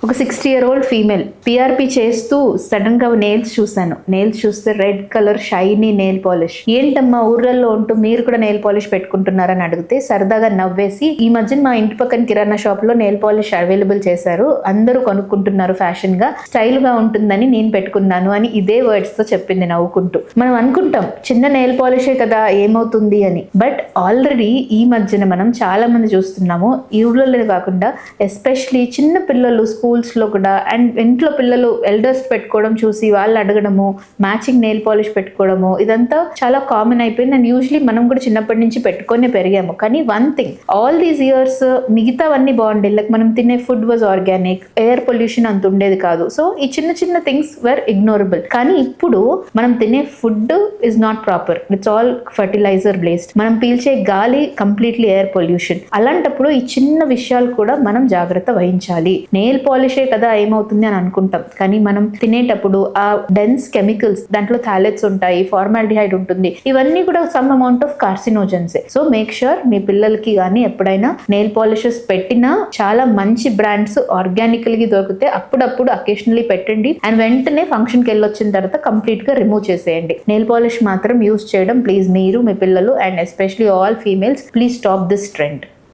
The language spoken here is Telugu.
ఒక 60-year-old ఫీమేల్ పిఆర్పి చేస్తూ సడన్ గా నెయిల్స్ చూసాను. నెయిల్స్ చూస్తే red colour shiny nail polish. ఏంటమ్మా ఊర్లలో ఉంటూ మీరు కూడా నెయిల్ పాలిష్ పెట్టుకుంటున్నారని అడిగితే సరదాగా నవ్వేసి, ఈ మధ్యన మా ఇంటి పక్కన కిరాణా షాప్ లో నెయిల్ పాలిష్ అవైలబుల్ చేశారు, అందరూ కొనుక్కుంటున్నారు, ఫ్యాషన్ గా స్టైల్ గా ఉంటుందని నేను పెట్టుకున్నాను అని ఇదే వర్డ్స్ తో చెప్పింది నవ్వుకుంటూ. మనం అనుకుంటాం చిన్న నెయిల్ పాలిషే కదా ఏమవుతుంది అని, బట్ ఆల్రెడీ ఈ మధ్యన మనం చాలా మంది చూస్తున్నాము. ఈ ఊళ్ళో కాకుండా ఎస్పెషలీ చిన్న పిల్లలు స్కూల్స్ లో కూడా అండ్ ఇంట్లో పిల్లలు ఎల్డర్స్ పెట్టుకోవడం చూసి వాళ్ళు అడగడము, మ్యాచింగ్ నెయిల్ పాలిష్ పెట్టుకోవడము, ఇదంతా చాలా కామన్ అయిపోయింది. అండ్ యూజువలీ మనం కూడా చిన్నప్పటి నుంచి పెట్టుకొని పెరిగాము. కానీ one thing, all these years మిగతావన్నీ బాగుండేది. లైక్ మనం తినే food was organic, air pollution అంత ఉండేది కాదు. సో ఈ చిన్న చిన్న థింగ్స్ వర్ ఇగ్నోరబుల్. కానీ ఇప్పుడు మనం తినే food is not proper, it's all fertiliser based. మనం పీల్చే గాలి కంప్లీట్లీ ఎయిర్ పొల్యూషన్. అలాంటప్పుడు ఈ చిన్న విషయాలు కూడా మనం జాగ్రత్త వహించాలి. నెయిల్ పాలిషే కదా ఏమవుతుంది అని అనుకుంటాం, కానీ మనం తినేటప్పుడు ఆ డెన్స్ కెమికల్స్, దాంట్లో థాలెట్స్ ఉంటాయి, ఫార్మాల్డిహైడ్ ఉంటుంది, ఇవన్నీ కూడా సమ్ అమౌంట్ ఆఫ్ కార్సినోజన్సే. సో మేక్ ష్యూర్ మీ పిల్లలకి కానీ ఎప్పుడైనా నెయిల్ పాలిషెస్ పెట్టినా చాలా మంచి బ్రాండ్స్ ఆర్గానికల్ గా దొరికితే అప్పుడప్పుడు అకేషనలీ పెట్టండి. అండ్ వెంటనే ఫంక్షన్ కి వెళ్ళొచ్చిన తర్వాత కంప్లీట్ గా రిమూవ్ చేసేయండి. నెయిల్ పాలిష్ మాత్రం యూజ్ చేయడం ప్లీజ్ మీరు, మీ పిల్లలు and especially all females, please stop this trend.